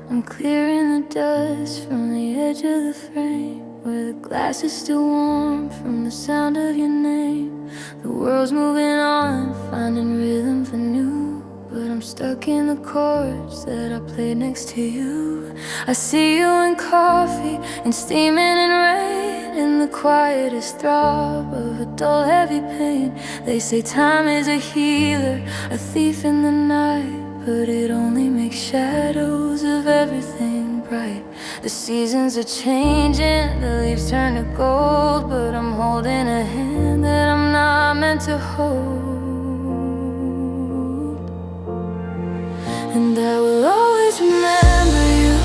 I'm clearing the dust from the edge of the frame, where the glass is still warm from the sound of your name. The world's moving on, finding rhythm for new, but I'm stuck in the chords that I played next to you. I see you in coffee and steaming in rain, in the quietest throb of a dull heavy pain. They say time is a healer, a thief in the night, but it only makes shadows of everything bright. The seasons are changing, the leaves turn to gold, but I'm holding a hand that I'm not meant to hold. And I will always remember you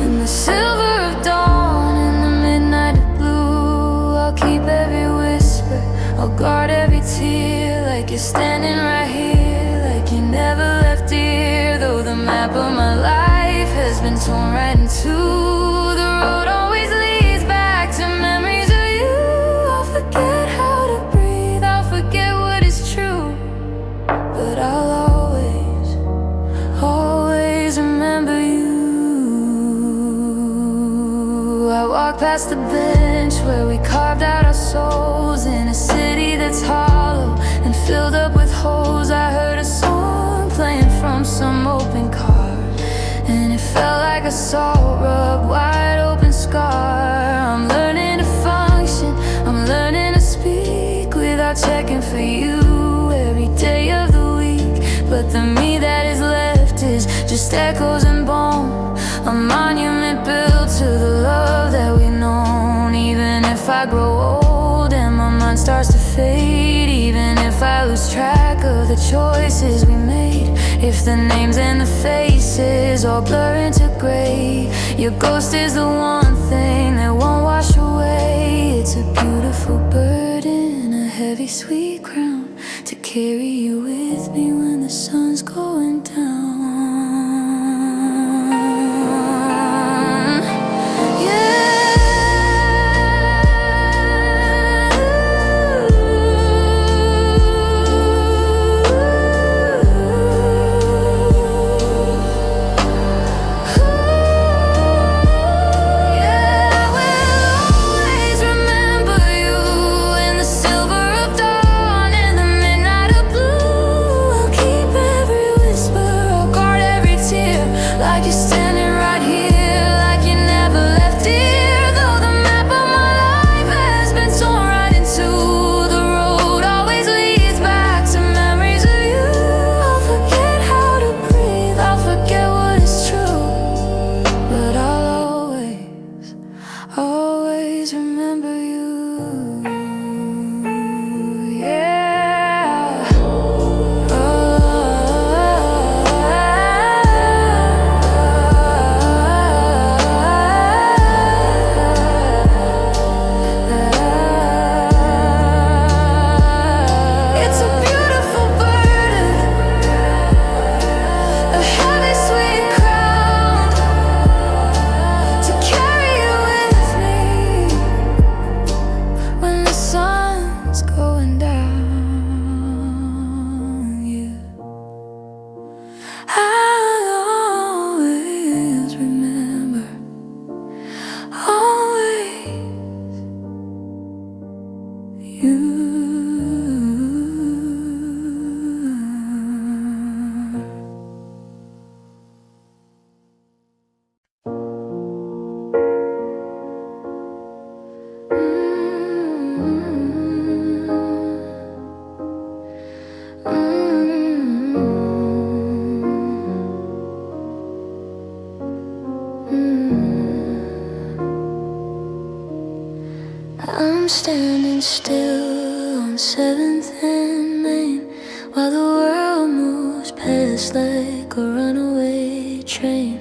in the silver of dawn, in the midnight of blue. I'll keep every whisper, I'll guard every tear, like you're standing right here, like you never left here. Though the map of my life has been torn right in two, the road always leads back to memories of you. I'll forget how to breathe, I'll forget what is true, but I'll always remember you. I walk past the bench where we carved out our souls, in a city that's hollow and filled up with holes. I heard a song playing from some open car, and it felt like a salt rug, wide open scar. I'm learning to function, I'm learning to speak without checking for you every day of the week. But the me that is left is just echoes and bone, a monument built to the love that we've known. Even if I grow old and my mind starts to fade, even if I lose track of the choices we made, if the names and the faces all blur into gray, your ghost is the one thing that won't wash away. It's a beautiful burden, a heavy sweet crown, to carry you with me when the sun's going down. Always remember you, yeah. It's a beautiful burden, a heavy sweet crown, to carry you with when the sun's going down. You, I'll always remember, always you. I'm standing still on 7th and Main, while the world moves past like a runaway train.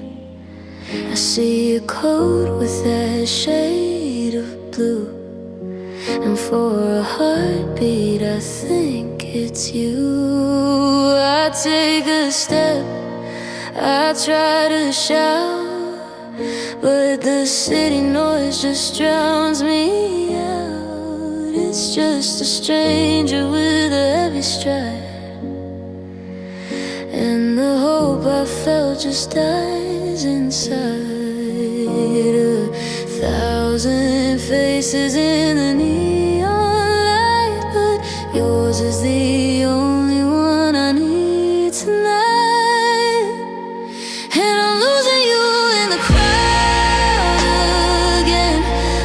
I see a coat with that shade of blue, and for a heartbeat I think it's you. I take a step, I try to shout, but the city noise just drowns me out. It's just a stranger with a heavy stride, and the hope I felt just as inside. 1,000 faces in the neon light, but yours is the only one I need tonight. And I'm losing you in the crowd again,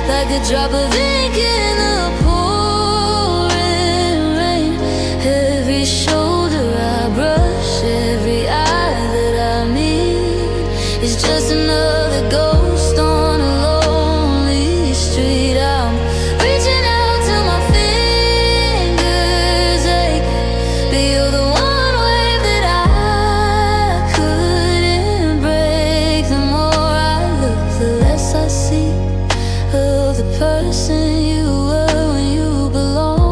like a drop of ink in the pouring rain. Every shoulder I brush, every eye that I meet is just another ghost on a lonely street. I'm reaching out till my fingers ache, but you're the one wave that I couldn't break. The more I look, the less I see of the person you were when you belonged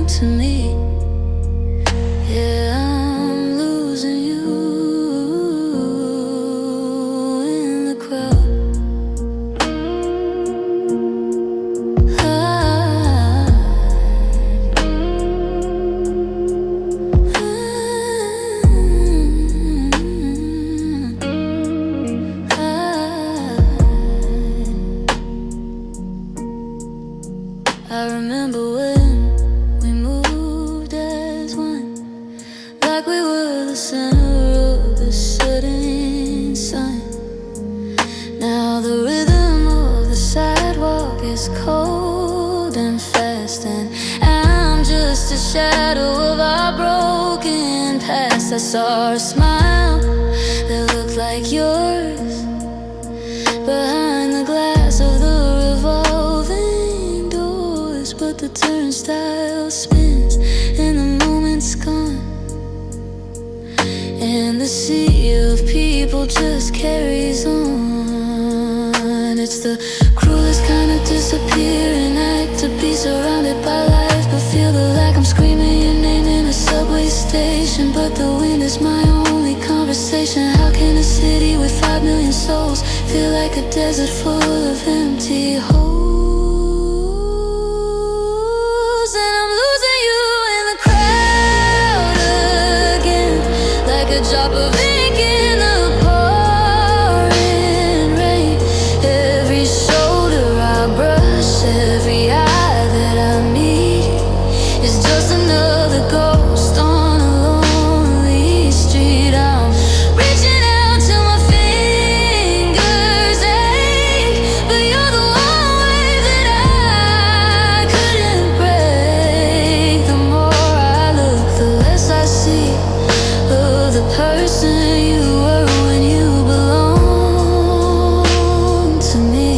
to me. Yeah, I'm losing you in the crowd. I remember when we moved as one, like we were the center of the setting sun. Now the rhythm of the sidewalk is cold and fast, and I'm just a shadow of our broken past. I saw a smile that looked like yours behind the glass of the revolving doors, but the turnstile spins and the moment's gone, and the sea of people just carries on. It's the cruelest kind of disappearing act, to be surrounded by life but feel like I'm screaming your name in a subway station. But the wind is my only conversation. How can a city with 5 million souls feel like a desert full of empty holes? And I'm losing you in the crowd again, like a drop of ink in the pouring rain. Every shoulder I brush, every eye that I meet is just another ghost on a lonely street. I'm reaching out till my fingers ache, but you're the one wave that I couldn't break. The more I look, the less I see of the person you were when you belonged to me.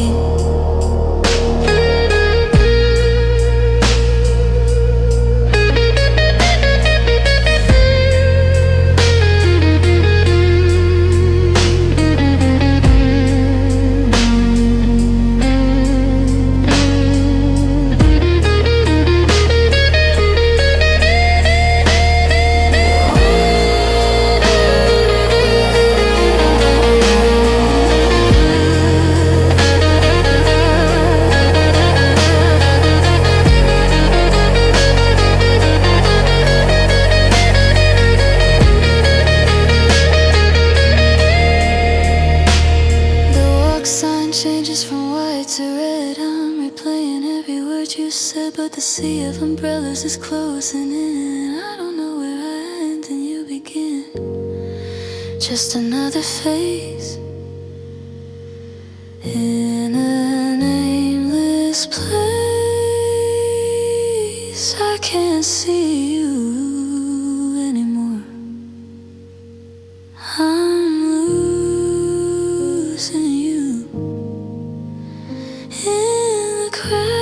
Changes from white to red. I'm replaying every word you said, but the sea of umbrellas is closing in. I don't know where I end and you begin. Just another face in a nameless place. I can't see you anymore. I'm losing you in the crowd.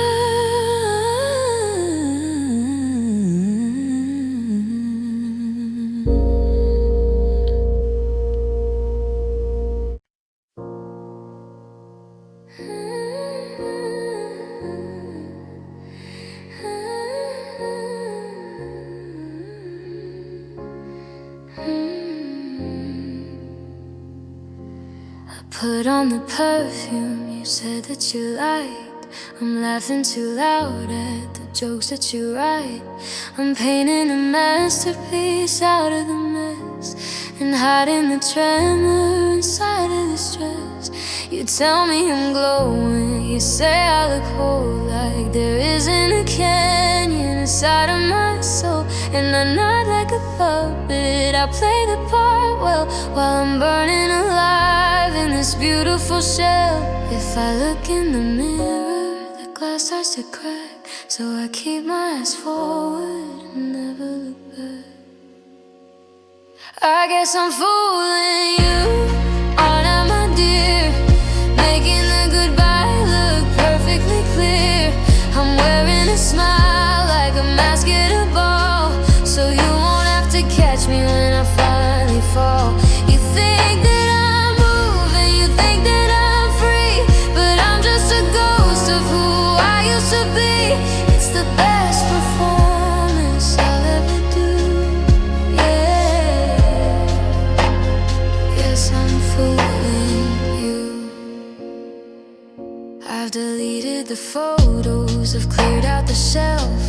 Put on the perfume you said that you liked. I'm laughing too loud at the jokes that you write. I'm painting a masterpiece out of the mess. and hiding the tremor inside of the stress. You tell me I'm glowing, you say I look whole, like there isn't a canyon inside of my soul. And I'm not like a puppet, I play the part well, while I'm burning alive in this beautiful shell. If I look in the mirror, the glass starts to crack, so I keep my eyes forward and never look back. I guess I'm fooling you, aren't I, my dear? Making the goodbye look perfectly clear. I'm wearing a smile like a mask at a ball, so you won't have to catch me when I finally fall. You think that I'm moving, you think that I'm free, but I'm just a ghost of who I used to be. It's the best performance I'll ever do, yeah. Yes, I'm fooling you. I've deleted the photos, I've cleared out the shelf.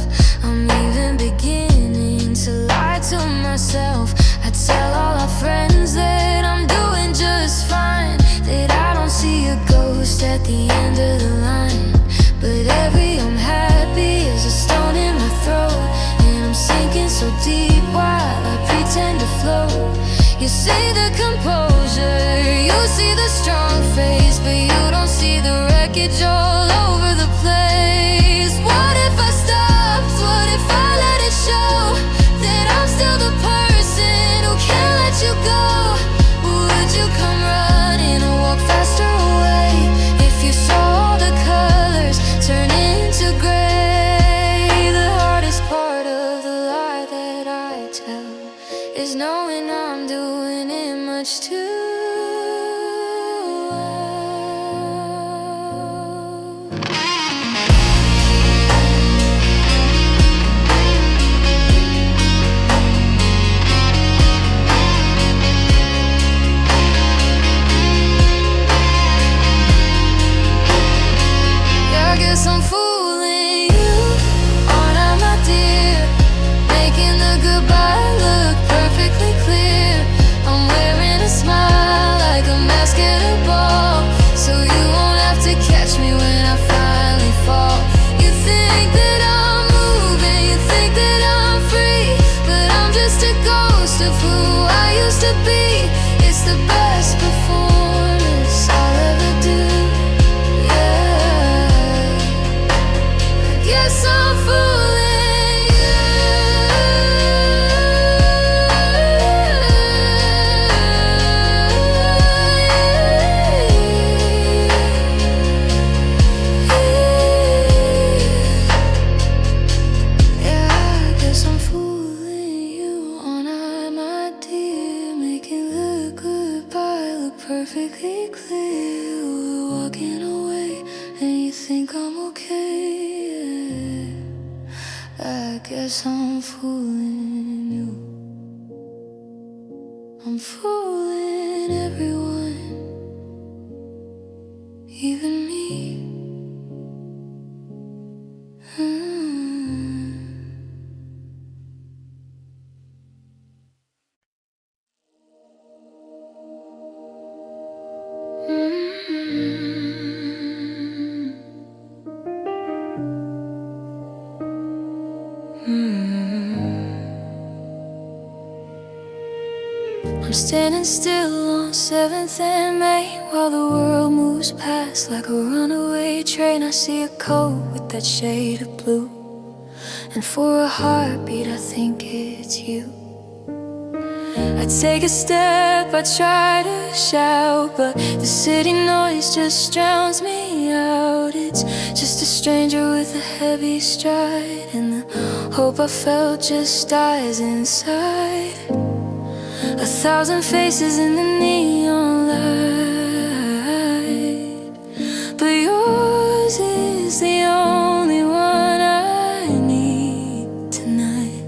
I'm even beginning to lie to myself. I tell all our friends that I'm doing just fine, that I don't see a ghost at the end of the line. But every I'm happy is a stone in my throat, and I'm sinking so deep while I pretend to float. You see the composure, you see the strong face, but you don't see the wreckage all over the place. What if I stopped? What if I let it show that I'm still the person who can't let you go? Would you come running or walk faster away if you saw all the colors turn into gray? The hardest part of the lie that I tell is knowing I'm doing it much too I'm fooling you, aren't I, my dear? Making the goodbye look perfectly clear. I'm wearing a smile like a mask at a ball, so you won't have to catch me when I finally fall. You think that I'm moving, you think that I'm free, but I'm just a ghost of who I used to be. It's the best performance I'll ever do, yeah. Yes, I'm fooling you. Yeah, I guess I'm fooling you, aren't I, my dear? Making the goodbye look perfectly clear. We're walking away and you think I'm okay. I guess I'm fooling you. I'm fooling everyone, even me. I'm standing still on 7th and May, while the world moves past like a runaway train. I see a coat with that shade of blue, and for a heartbeat I think it's you. I take a step, I try to shout, but the city noise just drowns me out. It's just a stranger with a heavy stride, and the hope I felt just dies inside. 1,000 faces in the neon light, but yours is the only one I need tonight.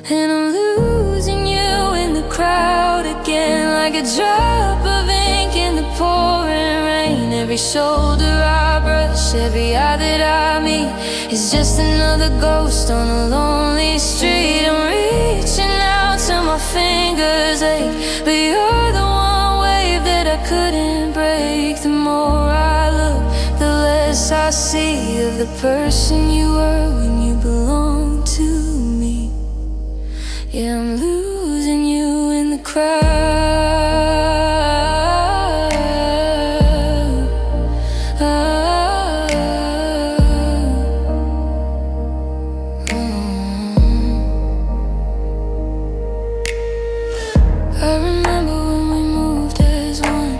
And I'm losing you in the crowd again, like a drop of ink in the pouring rain. Every shoulder I brush, every eye that I meet is just another ghost on a lonely street. I'm reaching out to my fingers ache. But you're the one wave that I couldn't break. The more I look, the less I see of the person you were when you belonged to me. Yeah, I'm losing you in the crowd. I remember when we moved as one,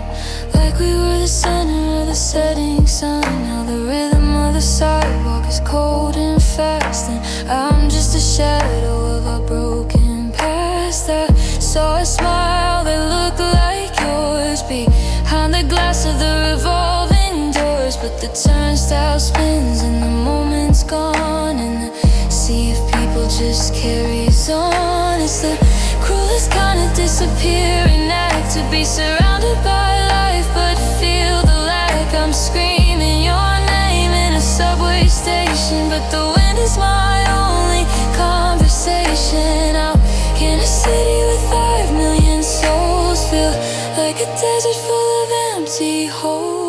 like we were the center of the setting sun. Now the rhythm of the sidewalk is cold and fast, and I'm just a shadow of our broken past. I saw a smile that looked like yours behind the glass of the revolving doors. But the turnstile spins and the moment's gone, and the sea of people just carries on. It's the cruelest kind of disappearing act, to be surrounded by life but feel the lack. I'm screaming your name in a subway station, but the wind is my only conversation. Out in a city with 5 million souls, feel like a desert full of empty holes.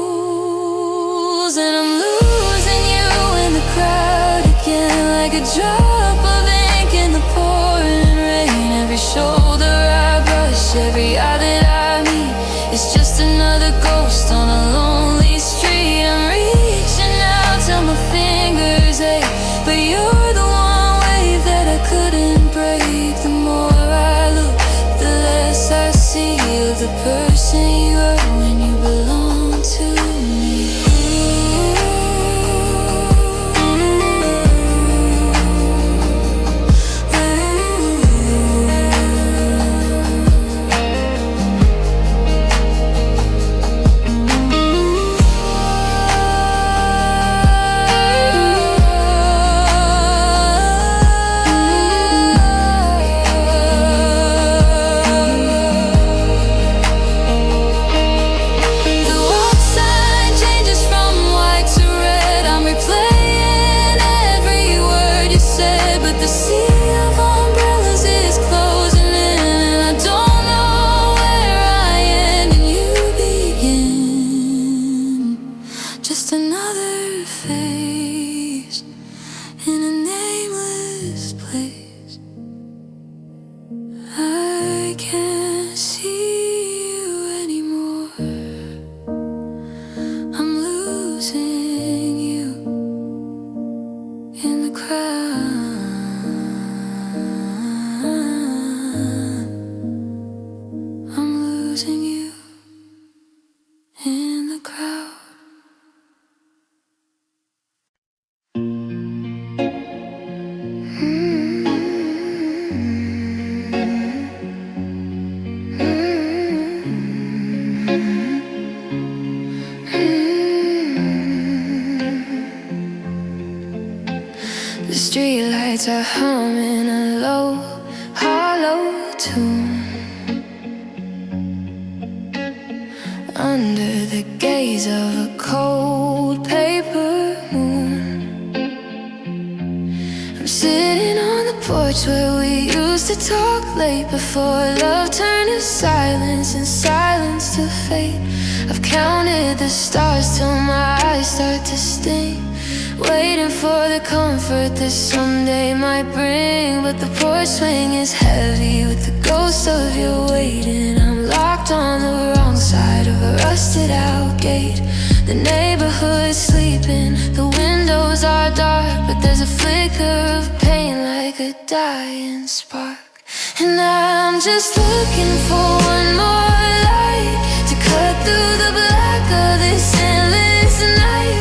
And I'm losing you in the crowd again, like a drop of ink in the pouring rain. Every shoulder I brush, every eye that I meet, it's just another ghost on a lonely street. I'm reaching out till my fingers ache, but you're the one wave that I couldn't break. The more I look, the less I see of the person you were when you belonged to me. Just another face in a nameless place. I can't see you anymore. I'm losing you in the crowd. I'm losing you in the crowd. The streetlights are humming a low, hollow tune under the gaze of a cold paper moon. I'm sitting on the porch where we used to talk late, before love turned to silence and silence to fate. I've counted the stars till my eyes start to sting, waiting for the comfort that someday might bring. But the porch swing is heavy with the ghost of your waiting. I'm locked on the wrong side of a rusted out gate. The neighborhood's sleeping, the windows are dark, but there's a flicker of pain like a dying spark. And I'm just looking for one more light to cut through the black of this endless night.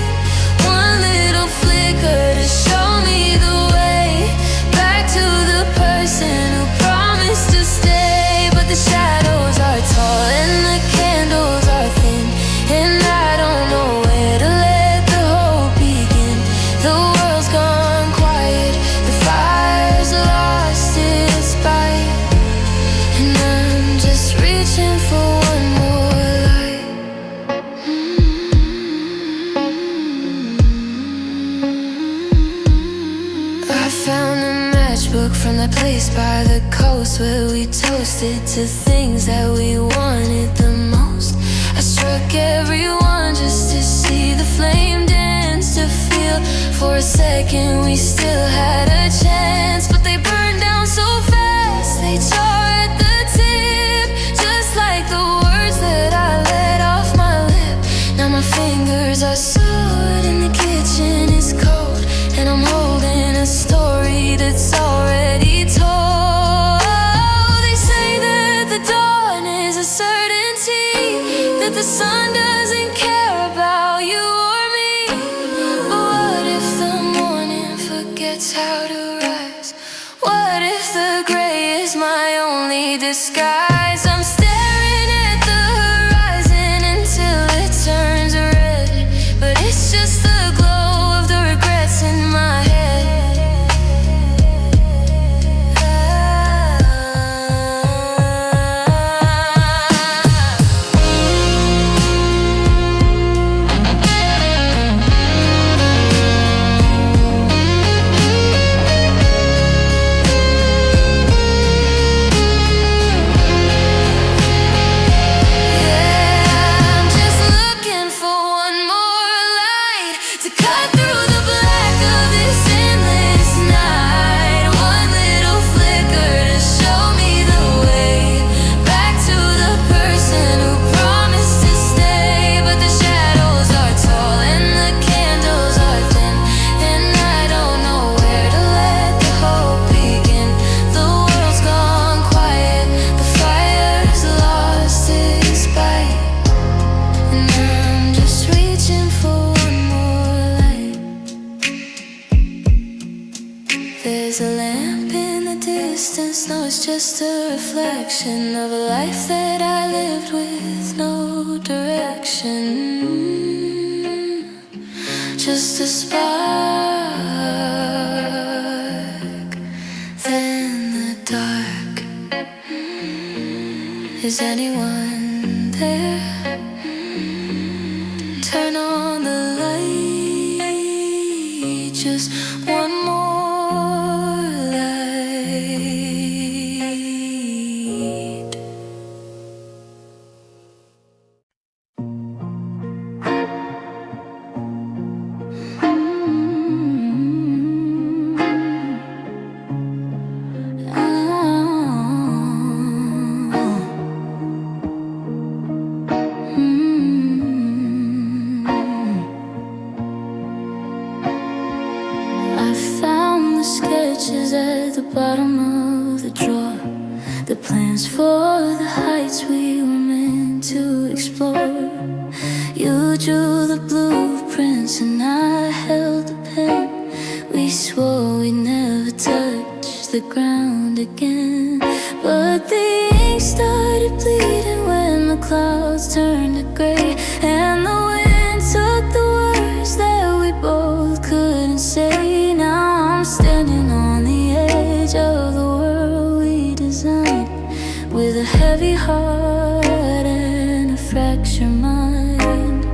One little flicker to show me the way back to the person who promised to stay. But the shadows are tall and the candles are thin, and I don't know where to let the hope begin. The world's gone quiet, the fire's lost its bite, and I'm just reaching for coasted to things that we wanted the most. I struck everyone just to see the flame dance, to feel for a second we still had a chance. But they burned down so fast, they charred the tip, just like the words that I let off my lip. Now my fingers are sore and the kitchen is cold, and I'm holding a story that's already told. They say that the dawn is a certainty, that the sun doesn't care about you or me. But what if the morning forgets how to rise? What if the gray is my only disguise? I'm staring at the horizon until it turns red, but it's just the glow of the regrets in my head. There's a lamp in the distance, no, it's just a reflection of a life that I lived with no direction. Just a spark, then the dark. Is anyone there? Turn on the light, just one more. Sketches at the bottom of the drawer, the plans for the heights we were meant to explore. You drew the blueprints and I held the pen. We swore we'd never touch the ground again, but the ink started bleeding when the clouds turned to gray, and the wind took the words that we both couldn't say. Now I'm standing on the edge of the world we designed, with a heavy heart and a fractured mind.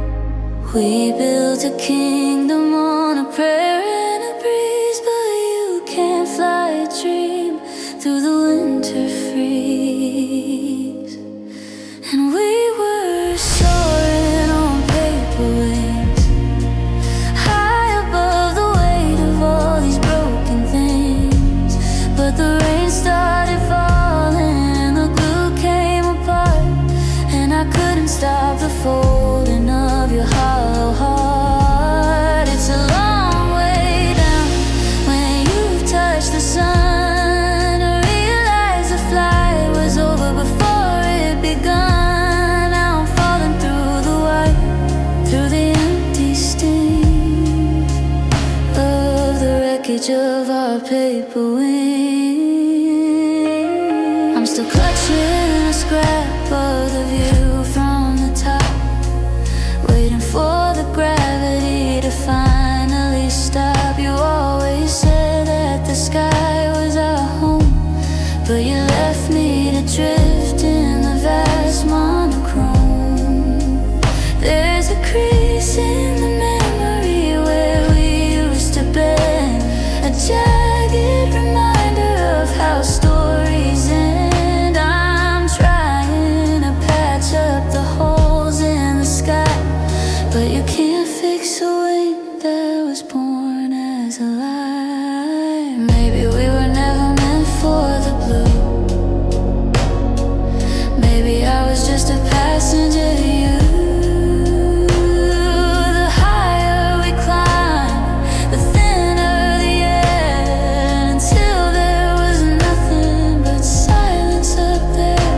We built a kingdom on a prayer and a breeze, but you can't fly a dream through the winter freeze. And we were soaring on paper wings, high above the weight of all these broken things. But the rain started falling and the glue came apart, and I couldn't stop the folding of your hollow heart. It's a long way down when you've touched the sun, to realize the flight was over before it begun. Now I'm falling through the wire, through the empty sting of the wreckage of our paper wing. I'm still clutching a scrap of the view from the top, waiting for the gravity to finally stop. You always said that the sky was our home, but you left me to drift in the vast monochrome. There's a crease in the memory where we used to bend, a jagged reminder takes a wing that was born as a lie. Maybe we were never meant for the blue. Maybe I was just a passenger to you. The higher we climb, the thinner the air, until there was nothing but silence up there.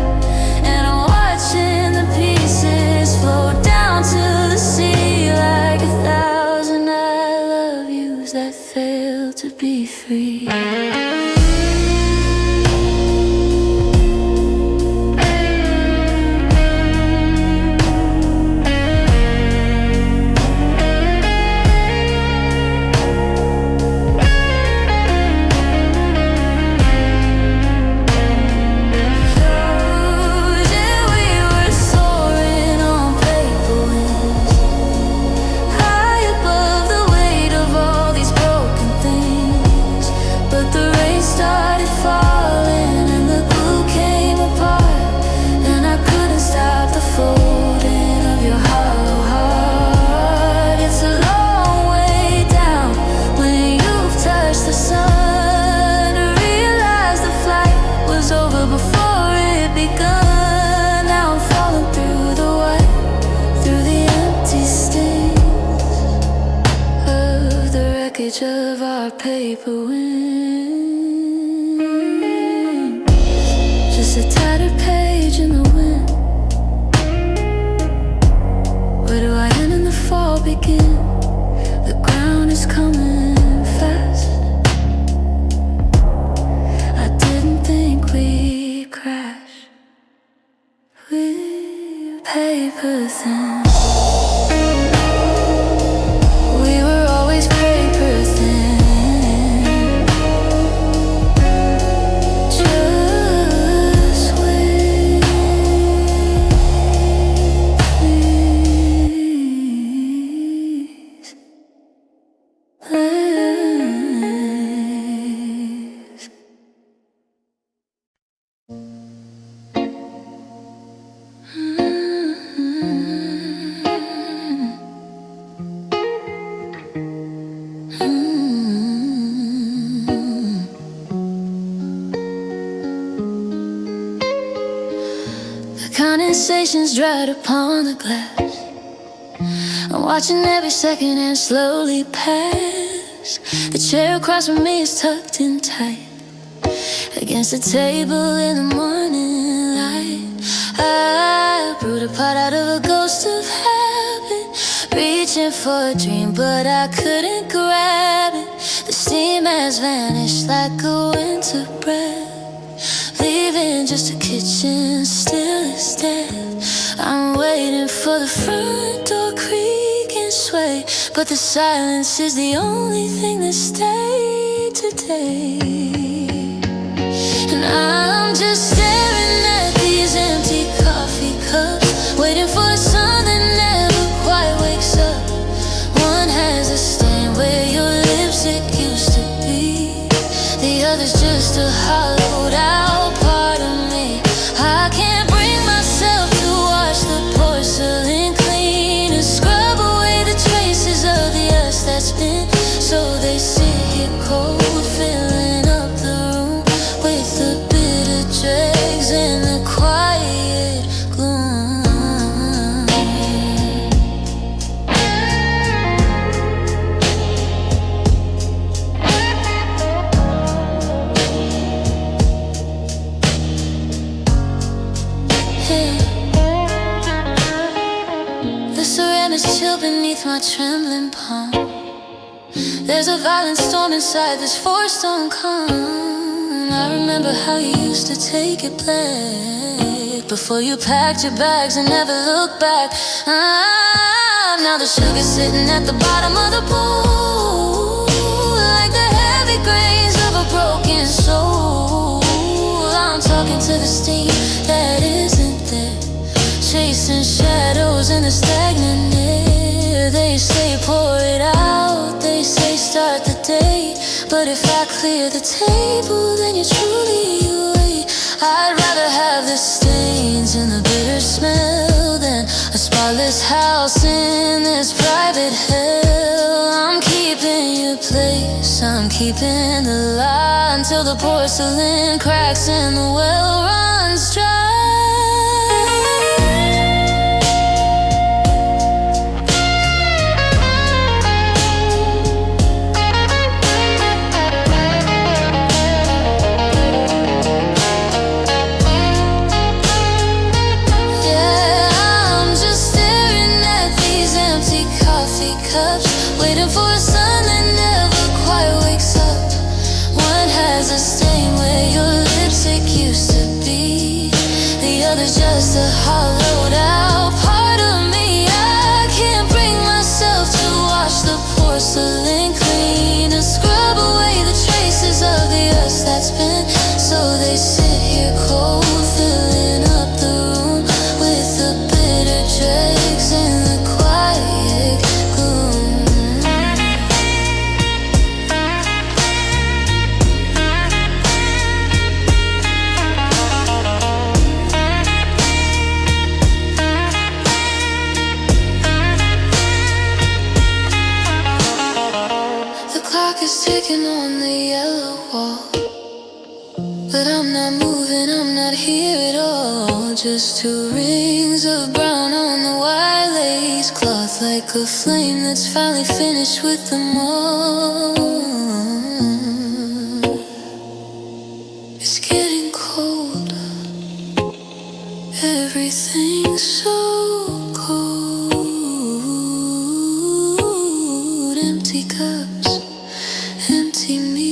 And I'm watching the pieces float down to the sea like 1,000 I love yous that failed to be free. Of our paper wings, just a tattered page in the wind. Where do I end and the fall begin? The ground is coming fast. I didn't think we'd crash. We're paper thin. Condensation's dried upon the glass. I'm watching every second and slowly pass. The chair across from me is tucked in tight against the table in the morning light. I brewed a pot out of a ghost of habit, reaching for a dream but I couldn't grab it. The steam has vanished like a winter breath, leaving just a kitchen still as death. I'm waiting for the front door creak and sway, but the silence is the only thing that stayed today. And I'm just staring at these empty coffee cups, waiting for a sun that never quite wakes up. One has a stain where your lipstick used to be, the other's just a hollowed out part of me. I can't bring myself to wash the porcelain clean and scrub away the traces of the us that's been. So they sit here cold, filling up the room with the bitter dregs and the quiet gloom. The ceramic's chill beneath my trembling palm. There's a violent storm inside this forced on calm. And I remember how you used to take it black before you packed your bags and never looked back. Now the sugar's sitting at the bottom of the bowl, like the heavy grains of a broken soul. I'm talking to the steam that isn't there, chasing shadows in the stagnant air. They say pour it out, they say start the day, but if I clear the table then you're truly away. I'd rather have the stains and the bitter smell than a spotless house in this private hell. keeping the lie until the porcelain cracks and the well runs dry. Waiting for a sun that never quite wakes up. One has a stain where your lipstick used to be. The other's just a hollowed out part of me. I can't bring myself to wash the porcelain clean and scrub away the traces of the earth that's been. So they sit here cold, filling up the room with the bitter dregs and the quiet gloom. Is ticking on the yellow wall, but I'm not moving, I'm not here at all. Just two rings of brown on the white lace cloth, like a flame that's finally finished with the mold. It's getting cold, everything's so cold. Empty cups, empty me.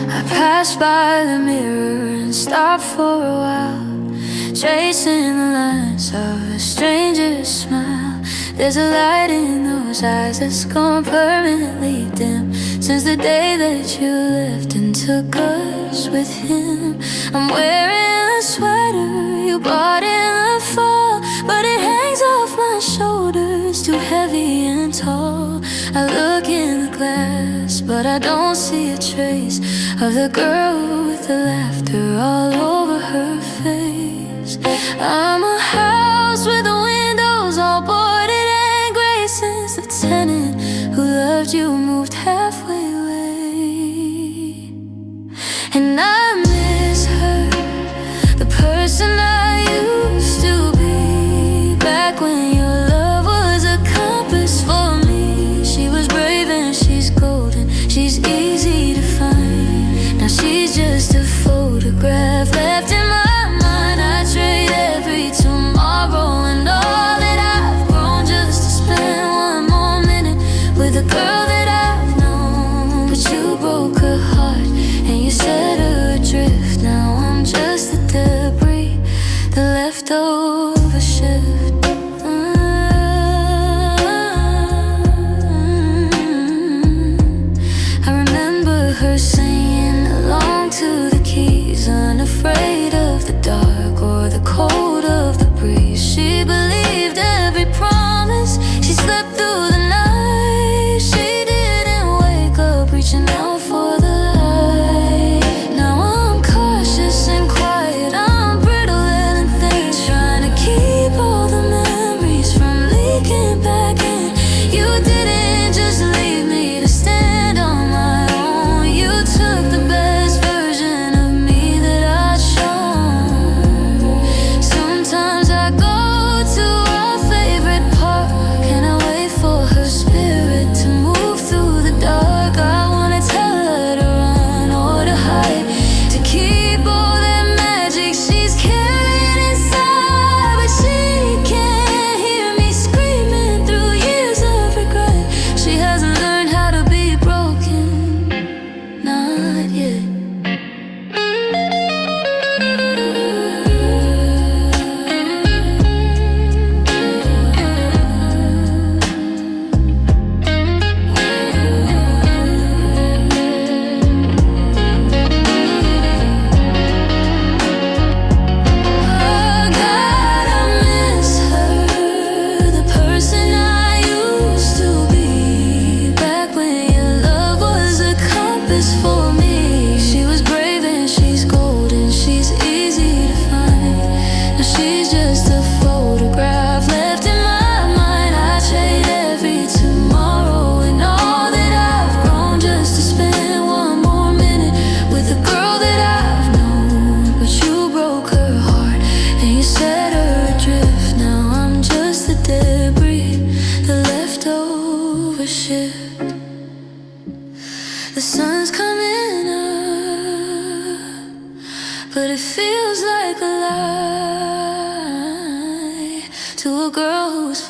I passed by the mirror and stopped for a while, tracing the lines of a stranger's smile. There's a light in those eyes that's gone permanently dim since the day that you left and took us with him. I'm wearing a sweater you bought in the fall, but it hangs off my shoulders, too heavy and tall. I look in the glass, but I don't see a trace of the girl with the laughter all over her face. I'm a house with the windows all boarded and gray since the tenant who loved you moved halfway away. And I miss her, the person I used to be, back when your love was a compass for me. She was brave and she's golden, she's easy to find. Now she's just a photograph left in my mind. I trade every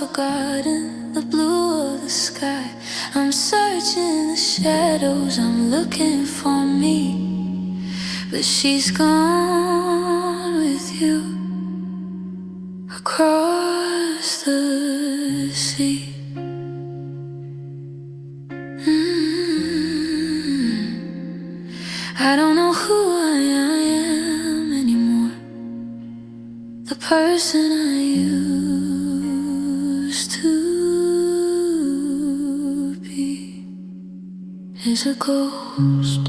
forgotten the blue of the sky. I'm searching the shadows, I'm looking for me, but she's gone with you across the sea. I don't know who I am anymore. The person I used to be is a ghost.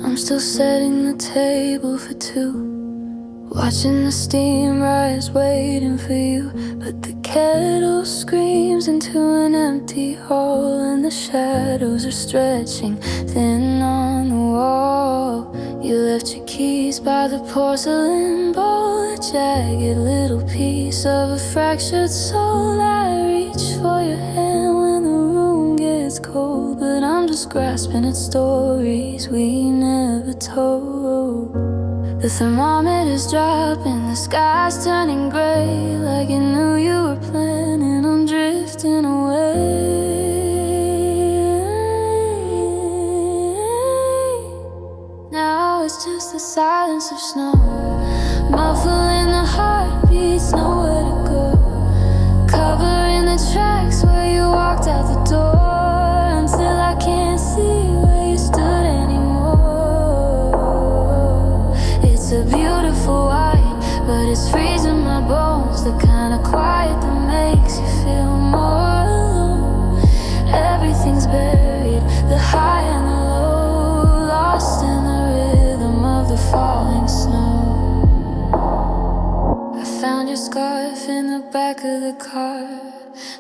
I'm still setting the table for two, watching the steam rise, waiting for you. But the kettle screams into an empty hall, and the shadows are stretching thin on the wall. You left your keys by the porcelain bowl, a jagged little piece of a fractured soul. I reach for your hand when the room gets cold, but I'm just grasping at stories we never told. The thermometer's dropping, the sky's turning gray, like you knew you were planning on drifting away. Now it's just the silence of snow, muffling the heartbeats, nowhere to go, covering the tracks where you walked out the door, until I can't see where you stood anymore. It's a beautiful white, but it's freezing my bones, the kind of quiet that makes you feel more alone. Everything's buried, the high and the low, lost in the rhythm of the falling snow. I found your scarf in the back of the car.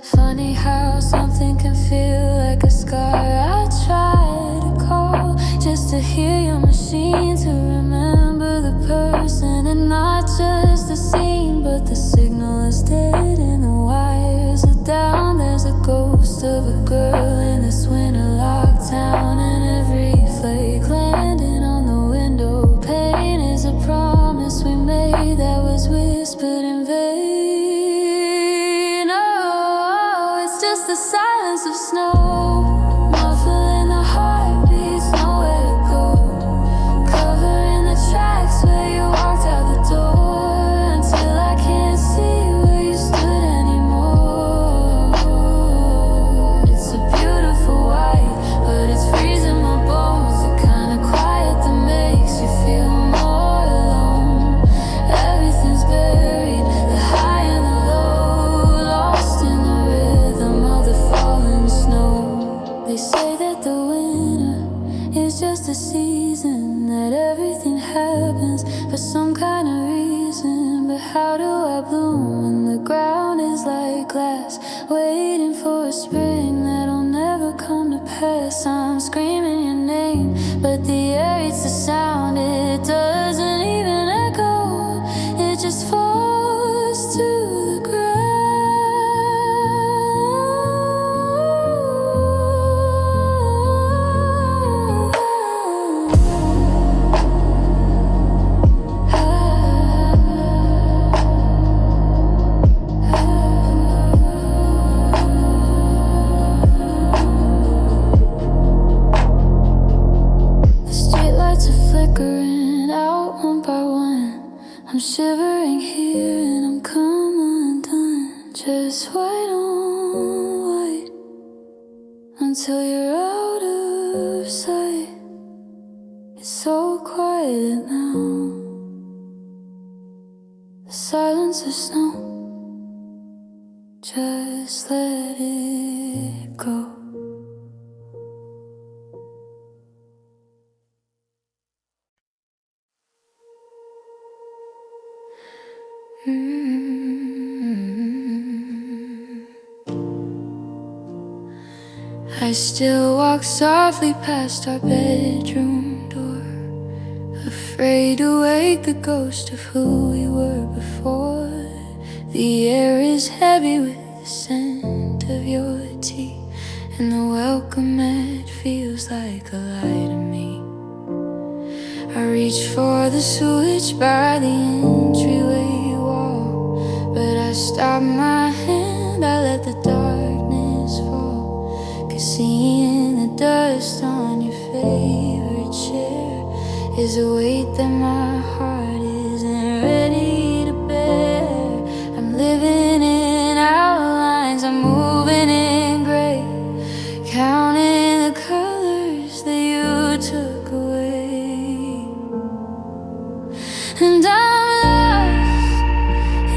Funny how something can feel like a scar. I tried to call just to hear your machine, to remember the person and not just the scene. But the signal is dead and the wires are down. There's a ghost of a girl in this winter lockdown, and every flake landing on the window pane is a promise we made that was whispered in vain. Oh, it's just the silence of snow, muffling the heartbeats, nowhere to go, covering the tracks where you walked out the door, until I can't see where you stood anymore. It's a beautiful white, but it's freezing my bones, the kind of quiet that makes you feel more alone. Everything's buried, the high and the low, lost in the rhythm of the falling snow. They say that the winter is just a season, that everything happens for some kind of reason. But how do I bloom when the ground is like glass, waiting for a spring that'll never come to pass? I'm screaming your name, but the air eats the sound. It doesn't even echo, it just falls to the ground. The streetlights are flickering out one by one. I'm shivering here and I'm come undone. Just white on white until you're out of sight. It's so quiet now, the silence of snow. Just let it go. I still walk softly past our bedroom door, afraid afraid to wake the ghost of who we were before. The air is heavy with the scent of your tea, and the welcome mat feels like a lie to me. I reach for the switch by the entryway wall, but I stop my hand, I let the darkness fall. 'Cause seeing the dust on your favorite chair is a weight that my heart isn't ready to bear. I'm living in outlines, I'm moving in gray, counting the colors that you took away. And I'm lost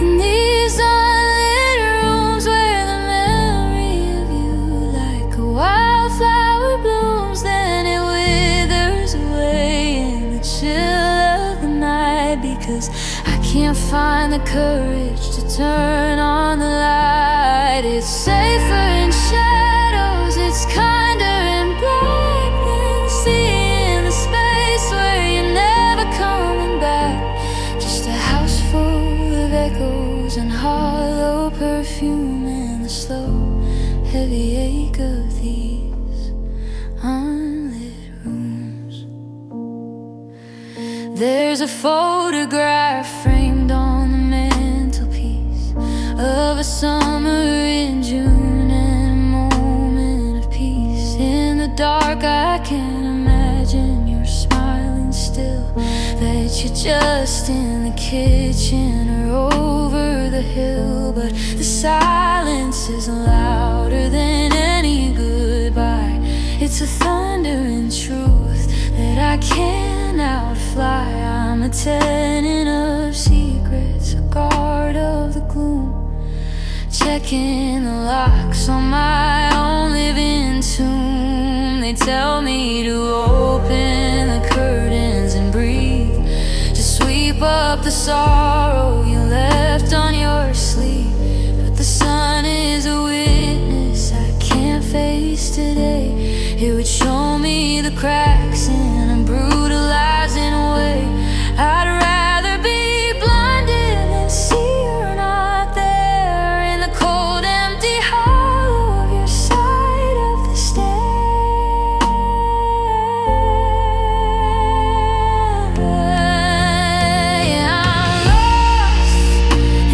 in these unlit rooms where the memory of you, like a wildflower, blooms, then it withers away in the chill of the night. Because I can't find the courage to turn on the light. It's safer in shadows, it's kinder in black than seeing the space where you're never coming back. Just a house full of echoes and hollow perfume, and the slow, heavy ache of these unlit rooms. There's a photograph framed on the mantelpiece of a summer in June and a moment of peace. In the dark I can't imagine you're smiling still, that you're just in the kitchen or over the hill. But the silence is louder than any goodbye. It's a thundering truth that I can't outfly. I'm a tenant of secrets, a guard of the gloom, checking the locks on my own living tomb. They tell me to open the curtains and breathe, to sweep up the sorrow you left on your sleeve. But the sun is a witness I can't face today. It would show me the cracks in a brutalizing way. I'd rather be blinded than see you're not there, in the cold empty hollow of your side of the stair. Yeah, I'm lost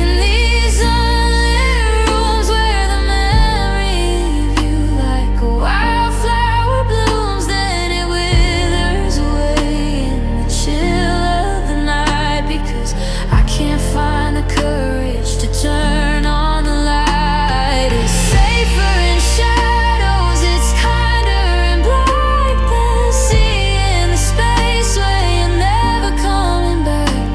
in these unlit rooms where the memory of you, like a wildflower, blooms, then it withers away in the chill of the night. Because I can't find the courage to turn on the light. It's safer in shadows, it's kinder in black than seeing the space where you're never coming back.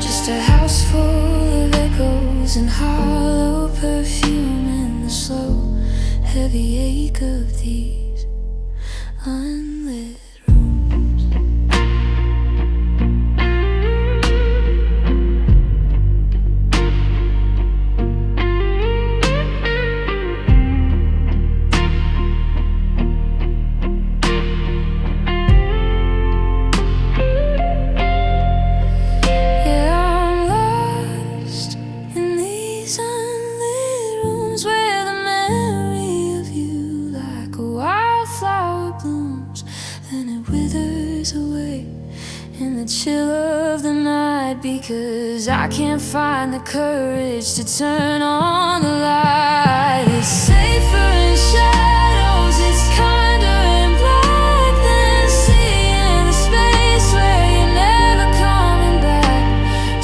Just a house full of echoes and hollow perfume, and the slow, heavy ache of these unlit rooms. Yeah, I'm lost in these unlit rooms where the memory of you, like a wildflower, blooms, then it withers away in the chill of the night. Because I can't find the courage to turn on the light. It's safer in shadows, it's kinder in black than seeing the space where you're never coming back.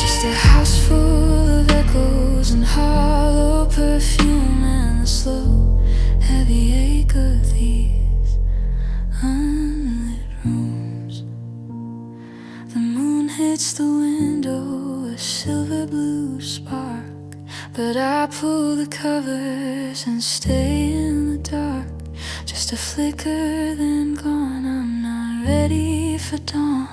Just a house full of echoes and hollow perfume, and the slow, heavy ache of these unlit rooms. The moon hits the window, a silver blue spark, but I pull the covers and stay in the dark. Just a flicker, then gone. I'm not ready for dawn.